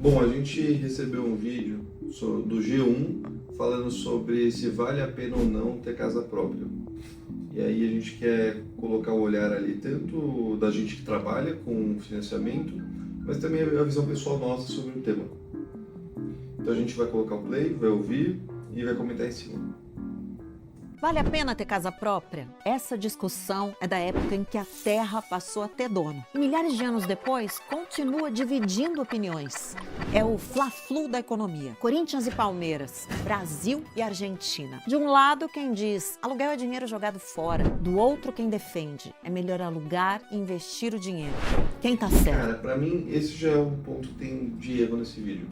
Bom, a gente recebeu um vídeo do G1 falando sobre se vale a pena ou não ter casa própria. E aí a gente quer colocar o olhar ali tanto da gente que trabalha com financiamento, mas também a visão pessoal nossa sobre o tema. Então a gente vai colocar o play, vai ouvir e vai comentar em cima. Vale a pena ter casa própria? Essa discussão é da época em que a terra passou a ter dono. E milhares de anos depois, continua dividindo opiniões. É o fla-flu da economia. Corinthians e Palmeiras, Brasil e Argentina. De um lado, quem diz aluguel é dinheiro jogado fora. Do outro, quem defende é melhor alugar e investir o dinheiro. Quem tá certo? Cara, pra mim esse já é um ponto que tem de erro nesse vídeo.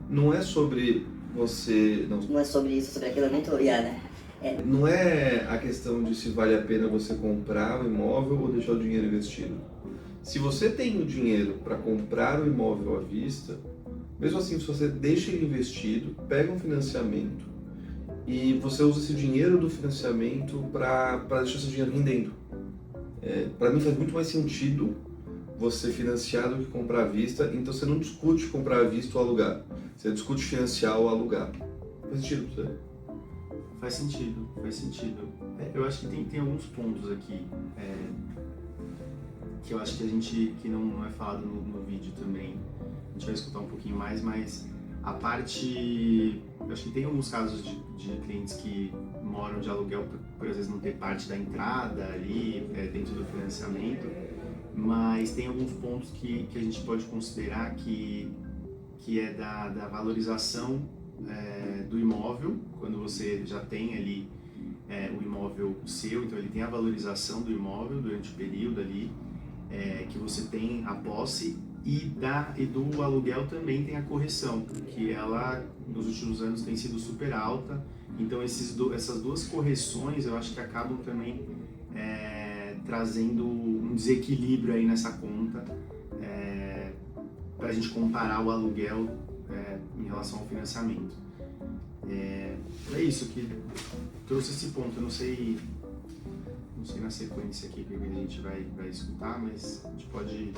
Não é sobre você... Não é sobre isso, sobre aquilo, eu nem tô olhando, né? Não é a questão de se vale a pena você comprar o imóvel ou deixar o dinheiro investido. Se você tem o dinheiro para comprar o imóvel à vista, mesmo assim, se você deixa ele investido, pega um financiamento e você usa esse dinheiro do financiamento para deixar esse dinheiro rendendo. Para mim faz muito mais sentido você financiar do que comprar à vista, então você não discute comprar à vista ou alugar, você discute financiar ou alugar. Faz sentido para você? Faz sentido, faz sentido. Eu acho que tem alguns pontos aqui que eu acho que não é falado no vídeo também. A gente vai escutar um pouquinho mais, mas a parte... Eu acho que tem alguns casos de clientes que moram de aluguel por às vezes não ter parte da entrada ali, dentro do financiamento, mas tem alguns pontos que a gente pode considerar que é da valorização do imóvel, quando você já tem ali o imóvel seu, então ele tem a valorização do imóvel durante o período ali que você tem a posse, e do aluguel também tem a correção, que ela nos últimos anos tem sido super alta, então essas duas correções eu acho que acabam também trazendo um desequilíbrio aí nessa conta para a gente comparar o aluguel em relação ao financiamento. É isso que trouxe esse ponto. Eu não sei na sequência aqui que a gente vai escutar, mas a gente pode...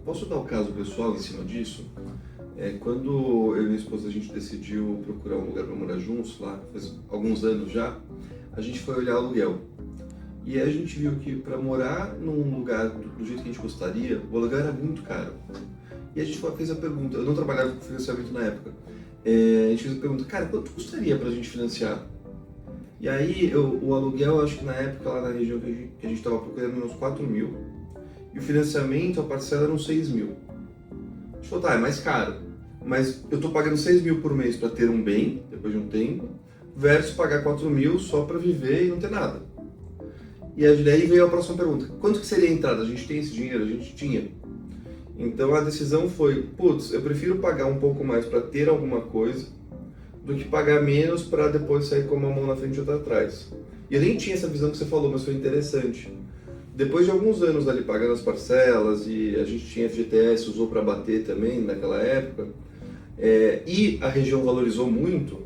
Posso dar o caso pessoal em cima disso? Quando eu e minha esposa a gente decidiu procurar um lugar para morar juntos, lá faz alguns anos já, a gente foi olhar aluguel. E aí a gente viu que para morar num lugar do jeito que a gente gostaria, o aluguel era muito caro. E a gente fez a pergunta, eu não trabalhava com financiamento na época, a gente fez a pergunta, cara, quanto custaria pra gente financiar? E aí o aluguel, acho que na época lá na região que a gente estava procurando uns 4 mil, e o financiamento, a parcela era uns 6 mil. A gente falou, tá, é mais caro, mas eu tô pagando 6 mil por mês para ter um bem, depois de um tempo, versus pagar 4 mil só para viver e não ter nada. E aí veio a próxima pergunta, quanto que seria a entrada? A gente tem esse dinheiro? A gente tinha. Então a decisão foi, putz, eu prefiro pagar um pouco mais para ter alguma coisa do que pagar menos para depois sair com uma mão na frente e outra atrás. E eu nem tinha essa visão que você falou, mas foi interessante. Depois de alguns anos ali pagando as parcelas, e a gente tinha FGTS, usou para bater também naquela época, e a região valorizou muito,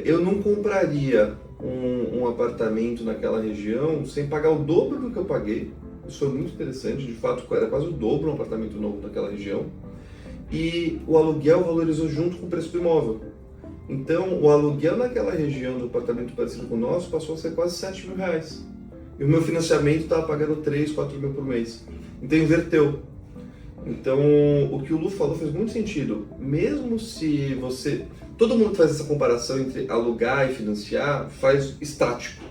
eu não compraria um apartamento naquela região sem pagar o dobro do que eu paguei. Isso foi muito interessante, de fato era quase o dobro um apartamento novo naquela região. E o aluguel valorizou junto com o preço do imóvel. Então o aluguel naquela região do apartamento parecido com o nosso passou a ser quase 7 mil reais. E o meu financiamento estava pagando 3, 4 mil por mês. Então inverteu. Então o que o Lu falou faz muito sentido. Mesmo se você... Todo mundo que faz essa comparação entre alugar e financiar faz estático.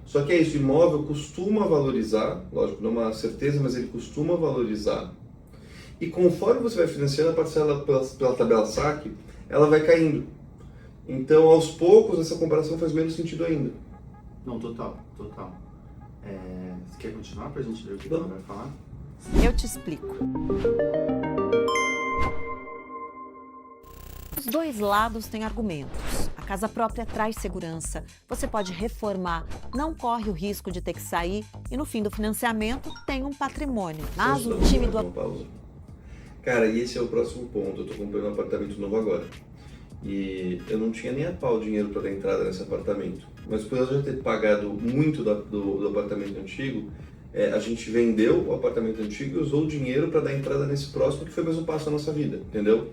Só que é isso, o imóvel costuma valorizar, lógico, não é uma certeza, mas ele costuma valorizar. E conforme você vai financiando a parcela pela tabela saque, ela vai caindo. Então, aos poucos, essa comparação faz menos sentido ainda. Não, total. Você quer continuar pra gente ver o que ela vai falar? Eu te explico. Os dois lados têm argumentos. A casa própria traz segurança, você pode reformar, não corre o risco de ter que sair e no fim do financiamento tem um patrimônio. Mas o time do... Cara, e esse é o próximo ponto. Eu tô comprando um apartamento novo agora. E eu não tinha nem a pau dinheiro para dar entrada nesse apartamento. Mas por eu já ter pagado muito do apartamento antigo, a gente vendeu o apartamento antigo e usou o dinheiro para dar entrada nesse próximo, que foi o mesmo passo da nossa vida, entendeu?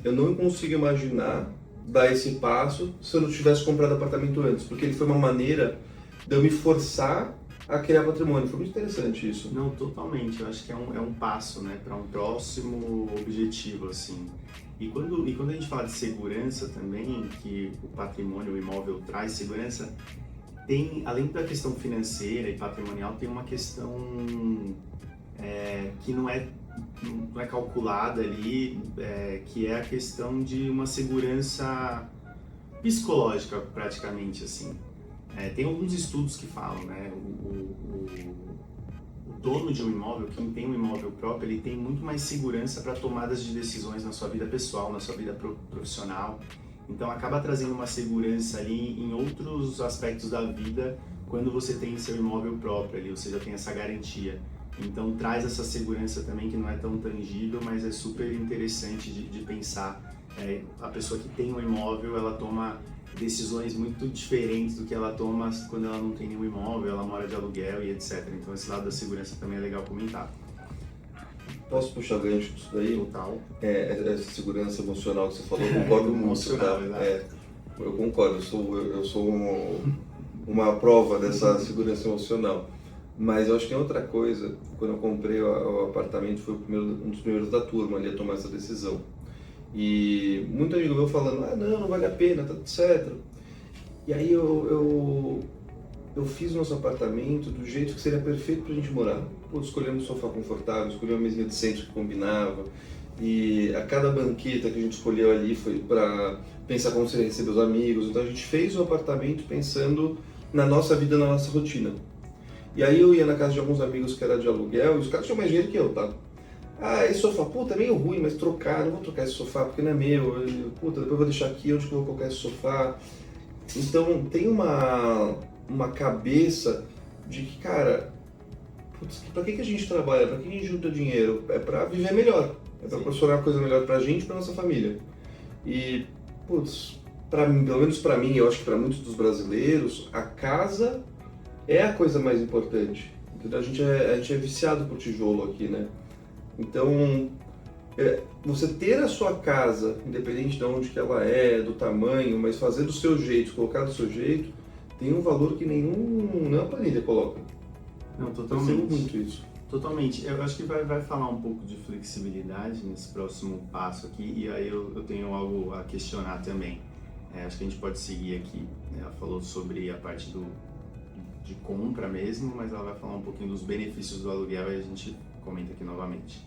Eu não consigo imaginar dar esse passo se eu não tivesse comprado apartamento antes, porque ele foi uma maneira de eu me forçar a criar patrimônio. Foi muito interessante isso. Não, totalmente. Eu acho que é um passo, né, para um próximo objetivo, assim. E quando a gente fala de segurança também, que o patrimônio, o imóvel traz segurança, tem, além da questão financeira e patrimonial, tem uma questão que não é calculada ali, que é a questão de uma segurança psicológica, praticamente, assim. Tem alguns estudos que falam, né, o dono de um imóvel, quem tem um imóvel próprio, ele tem muito mais segurança para tomadas de decisões na sua vida pessoal, na sua vida profissional. Então acaba trazendo uma segurança ali em outros aspectos da vida quando você tem seu imóvel próprio ali, ou seja, tem essa garantia. Então traz essa segurança também que não é tão tangível, mas é super interessante de pensar. A pessoa que tem um imóvel, ela toma decisões muito diferentes do que ela toma quando ela não tem nenhum imóvel, ela mora de aluguel e etc. Então esse lado da segurança também é legal comentar. Posso puxar gancho disso daí? Total. Essa segurança emocional que você falou, eu concordo muito. Emocional, eu concordo, eu sou uma prova dessa segurança emocional. Mas eu acho que tem outra coisa. Quando eu comprei o apartamento, foi um dos primeiros da turma ali a tomar essa decisão. E muito amigo meu falando, não vale a pena, tá tudo certo. E aí eu fiz o nosso apartamento do jeito que seria perfeito pra gente morar. Escolhemos um sofá confortável, escolhemos uma mesinha de centro que combinava. E a cada banqueta que a gente escolheu ali foi para pensar como seria receber os amigos. Então a gente fez o apartamento pensando na nossa vida, na nossa rotina. E aí eu ia na casa de alguns amigos que era de aluguel e os caras tinham mais dinheiro que eu, tá? Esse sofá, é meio ruim, mas não vou trocar esse sofá porque não é meu. Depois eu vou deixar aqui, onde que eu vou colocar esse sofá? Então tem uma cabeça de que, cara, pra que a gente trabalha? Pra que a gente junta dinheiro? É pra viver melhor. É pra proporcionar uma coisa melhor pra gente e pra nossa família. E, pelo menos pra mim, eu acho que pra muitos dos brasileiros, a casa é a coisa mais importante. Entendeu? A gente é viciado por tijolo aqui, né? Então, você ter a sua casa, independente de onde que ela é, do tamanho, mas fazer do seu jeito, colocar do seu jeito, tem um valor que nenhuma planilha coloca. Não, totalmente. Eu muito isso. Totalmente. Eu acho que vai falar um pouco de flexibilidade nesse próximo passo aqui, e aí eu tenho algo a questionar também. Acho que a gente pode seguir aqui. Ela falou sobre a parte de compra mesmo, mas ela vai falar um pouquinho dos benefícios do aluguel e a gente comenta aqui novamente.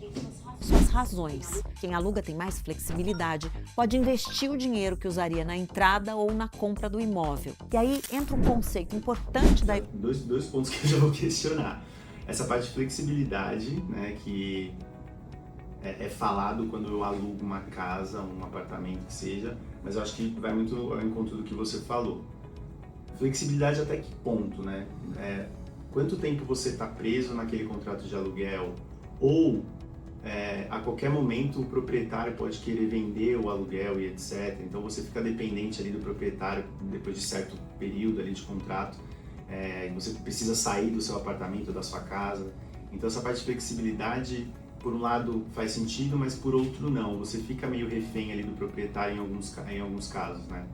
Suas razões. Quem aluga tem mais flexibilidade, pode investir o dinheiro que usaria na entrada ou na compra do imóvel. E aí entra um conceito importante da... Dois pontos que eu já vou questionar. Essa parte de flexibilidade, né, que é falado quando eu alugo uma casa, um apartamento que seja, mas eu acho que vai muito ao encontro do que você falou. Flexibilidade até que ponto, né? Quanto tempo você está preso naquele contrato de aluguel? Ou a qualquer momento o proprietário pode querer vender o aluguel e etc. Então você fica dependente ali do proprietário depois de certo período ali de contrato. Você precisa sair do seu apartamento, da sua casa. Então essa parte de flexibilidade, por um lado faz sentido, mas por outro não. Você fica meio refém ali do proprietário em alguns casos, né?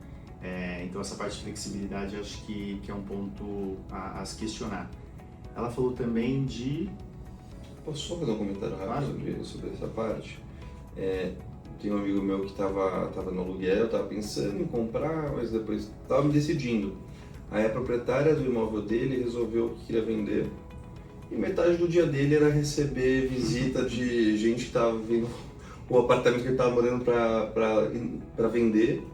Então essa parte de flexibilidade acho que é um ponto a se questionar. Ela falou também de... Posso só fazer um comentário rápido sobre essa parte? Tem um amigo meu que estava no aluguel, estava pensando em comprar, mas depois estava me decidindo. Aí a proprietária do imóvel dele resolveu que queria vender e metade do dia dele era receber visita de gente que estava vendo o apartamento que ele estava morando para vender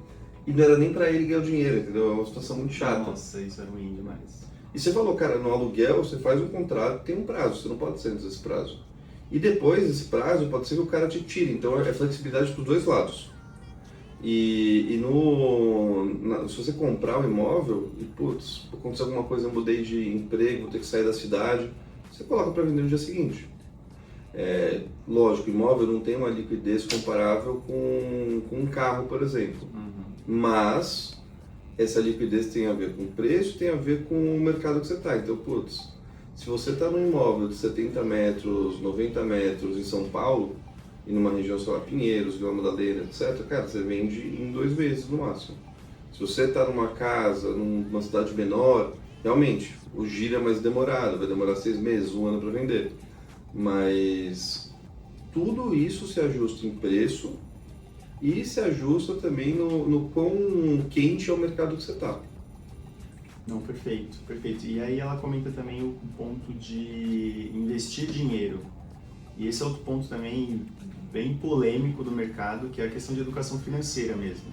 e não era nem para ele ganhar o dinheiro, entendeu? É uma situação muito chata. Nossa, isso é ruim demais. E você falou, cara, no aluguel você faz um contrato, tem um prazo, você não pode sair desse prazo. E depois desse prazo pode ser que o cara te tire, então é flexibilidade dos dois lados. Se você comprar um imóvel e, aconteceu alguma coisa, eu mudei de emprego, vou ter que sair da cidade, você coloca para vender no dia seguinte. Lógico, imóvel não tem uma liquidez comparável com um carro, por exemplo. Mas essa liquidez tem a ver com o preço, tem a ver com o mercado que você está. Então, Se você está num imóvel de 70 metros, 90 metros em São Paulo, e numa região, sei lá, Pinheiros, Vila Madalena, etc., cara, você vende em 2 meses no máximo. Se você está numa casa, numa cidade menor, realmente, o giro é mais demorado, vai demorar 6 meses, 1 ano para vender. Mas tudo isso se ajusta em preço e se ajusta também no quão quente é o mercado que você está. Não, perfeito, perfeito. E aí ela comenta também o ponto de investir dinheiro. E esse é outro ponto também bem polêmico do mercado, que é a questão de educação financeira mesmo.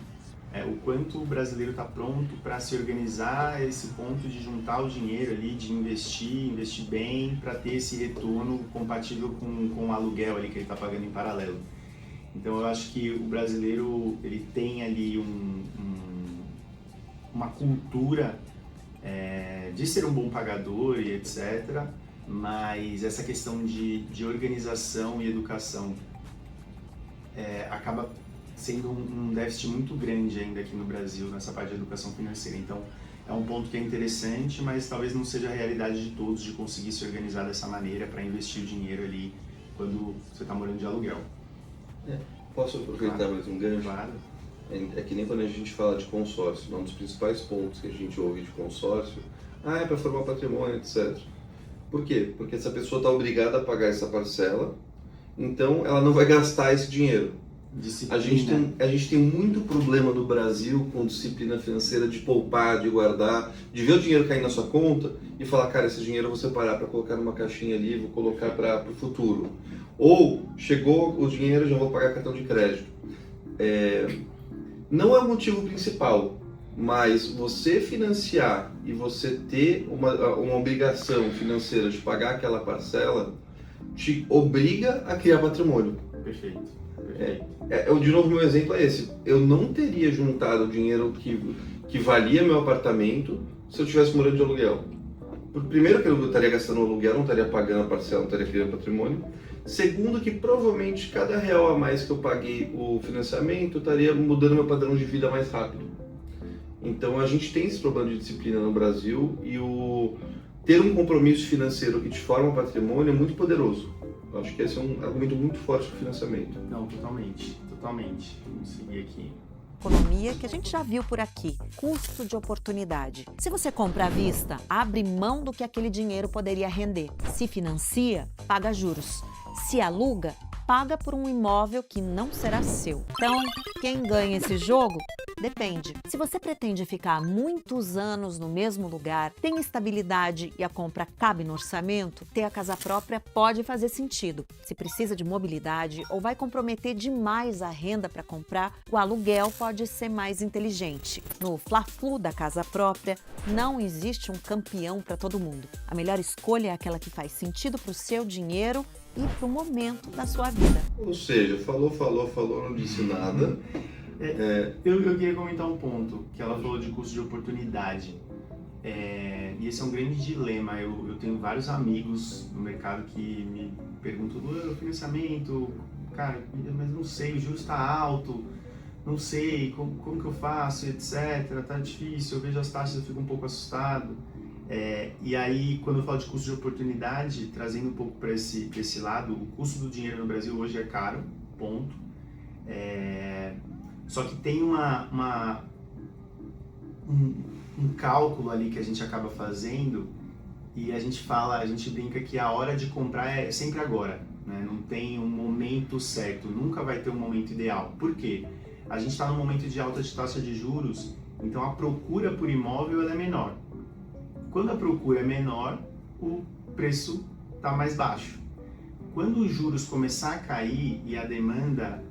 O quanto o brasileiro está pronto para se organizar esse ponto de juntar o dinheiro ali, de investir bem, para ter esse retorno compatível com o aluguel ali que ele está pagando em paralelo. Então eu acho que o brasileiro ele tem ali uma cultura de ser um bom pagador e etc., mas essa questão de organização e educação acaba sendo um déficit muito grande ainda aqui no Brasil, nessa parte de educação financeira. Então, é um ponto que é interessante, mas talvez não seja a realidade de todos de conseguir se organizar dessa maneira para investir o dinheiro ali quando você está morando de aluguel. Posso aproveitar mais um gancho? Claro. É que nem quando a gente fala de consórcio, um dos principais pontos que a gente ouve de consórcio, é para formar patrimônio, etc. Por quê? Porque essa pessoa está obrigada a pagar essa parcela, então ela não vai gastar esse dinheiro. A gente tem muito problema no Brasil com disciplina financeira de poupar, de guardar, de ver o dinheiro cair na sua conta e falar, cara, esse dinheiro eu vou separar para colocar numa caixinha ali, vou colocar para o futuro. Ou, chegou o dinheiro, já vou pagar cartão de crédito. Não é o motivo principal, mas você financiar e você ter uma obrigação financeira de pagar aquela parcela te obriga a criar patrimônio. Perfeito. De novo, meu exemplo é esse. Eu não teria juntado o dinheiro que valia meu apartamento se eu estivesse morando de aluguel. Primeiro, que eu estaria gastando o aluguel, não estaria pagando a parcela, não estaria criando patrimônio. Segundo, que provavelmente cada real a mais que eu paguei o financiamento estaria mudando meu padrão de vida mais rápido. Então a gente tem esse problema de disciplina no Brasil e ter um compromisso financeiro que te forma patrimônio é muito poderoso. Eu acho que esse é um argumento muito forte para o financiamento. Não, totalmente. Vamos seguir aqui. Economia que a gente já viu por aqui, custo de oportunidade. Se você compra à vista, abre mão do que aquele dinheiro poderia render. Se financia, paga juros. Se aluga, paga por um imóvel que não será seu. Então, quem ganha esse jogo? Depende. Se você pretende ficar muitos anos no mesmo lugar, tem estabilidade e a compra cabe no orçamento, ter a casa própria pode fazer sentido. Se precisa de mobilidade ou vai comprometer demais a renda para comprar, o aluguel pode ser mais inteligente. No Fla-Flu da casa própria, não existe um campeão para todo mundo. A melhor escolha é aquela que faz sentido para o seu dinheiro e para o momento da sua vida. Ou seja, falou, não disse nada. Eu queria comentar um ponto, que ela falou de custo de oportunidade. E esse é um grande dilema. Eu tenho vários amigos no mercado que me perguntam do financiamento, cara, mas não sei, o juros está alto, não sei como que eu faço, etc. Tá difícil, eu vejo as taxas, eu fico um pouco assustado. E aí, quando eu falo de custo de oportunidade, trazendo um pouco para esse lado, o custo do dinheiro no Brasil hoje é caro, ponto. Só que tem um cálculo ali que a gente acaba fazendo e a gente brinca que a hora de comprar é sempre agora, né? Não tem um momento certo, nunca vai ter um momento ideal. Por quê? A gente está num momento de alta de taxa de juros, então a procura por imóvel ela é menor. Quando a procura é menor, o preço está mais baixo. Quando os juros começar a cair e a demanda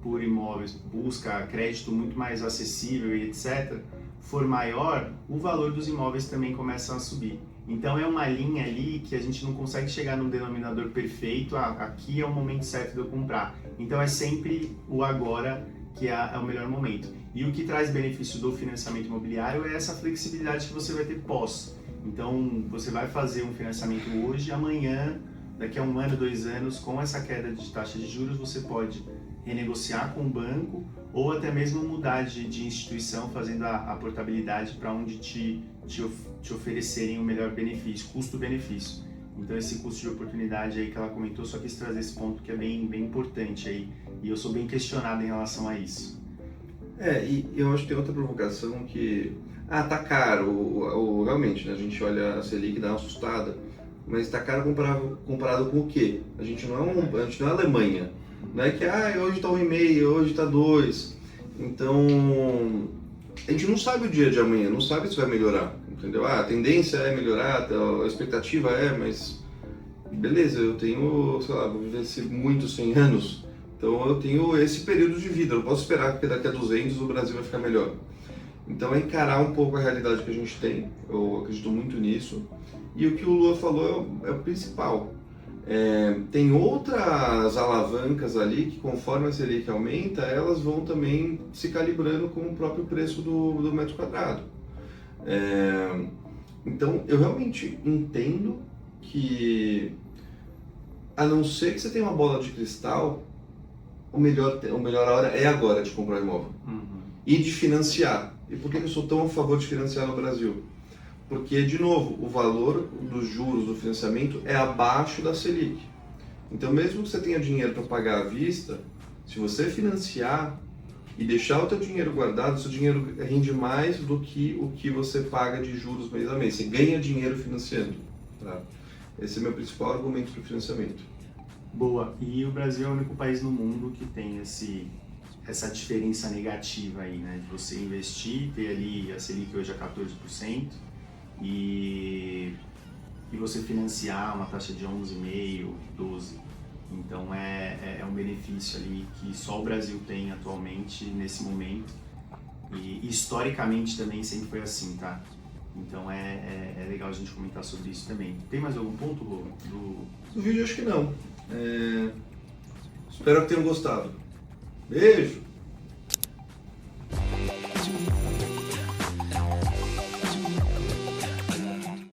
por imóveis busca crédito muito mais acessível e etc., for maior, o valor dos imóveis também começa a subir. Então é uma linha ali que a gente não consegue chegar num denominador perfeito, aqui é o momento certo de eu comprar. Então é sempre o agora que é o melhor momento. E o que traz benefício do financiamento imobiliário é essa flexibilidade que você vai ter pós. Então você vai fazer um financiamento hoje, amanhã, daqui a 1 ano, 2 anos, com essa queda de taxa de juros, você pode renegociar com o banco ou até mesmo mudar de instituição, fazendo a portabilidade para onde te oferecerem o melhor benefício, custo-benefício. Então esse custo de oportunidade aí que ela comentou, só quis trazer esse ponto que é bem importante aí, e eu sou bem questionado em relação a isso. E eu acho que tem outra provocação que, tá caro, realmente, né, a gente olha a Selic e dá uma assustada, mas tá caro comparado com o quê? A gente não é Alemanha, não é que hoje tá 1,5, hoje tá 2, então a gente não sabe o dia de amanhã, não sabe se vai melhorar, entendeu? A tendência é melhorar, a expectativa mas beleza, eu tenho, sei lá, vou viver muitos 100 anos, então eu tenho esse período de vida, eu não posso esperar que daqui a 200 o Brasil vai ficar melhor. Então é encarar um pouco a realidade que a gente tem, eu acredito muito nisso, e o que o Lua falou é o principal. Tem outras alavancas ali que, conforme a Selic aumenta, elas vão também se calibrando com o próprio preço do metro quadrado. Então, eu realmente entendo que, a não ser que você tenha uma bola de cristal, a melhor hora é agora de comprar imóvel. E de financiar. E por que eu sou tão a favor de financiar no Brasil? Porque, de novo, o valor dos juros do financiamento é abaixo da Selic. Então, mesmo que você tenha dinheiro para pagar à vista, se você financiar e deixar o teu dinheiro guardado, o seu dinheiro rende mais do que o que você paga de juros mês a mês. Você ganha dinheiro financiando. Tá? Esse é o meu principal argumento para o financiamento. Boa. E o Brasil é o único país no mundo que tem essa diferença negativa aí, né? De você investir, ter ali a Selic hoje a 14%, e você financiar uma taxa de 11,5%, 12%. Então é um benefício ali que só o Brasil tem atualmente, nesse momento, e historicamente também sempre foi assim, tá? Então é legal a gente comentar sobre isso também. Tem mais algum ponto No vídeo acho que não. Espero que tenham gostado. Beijo!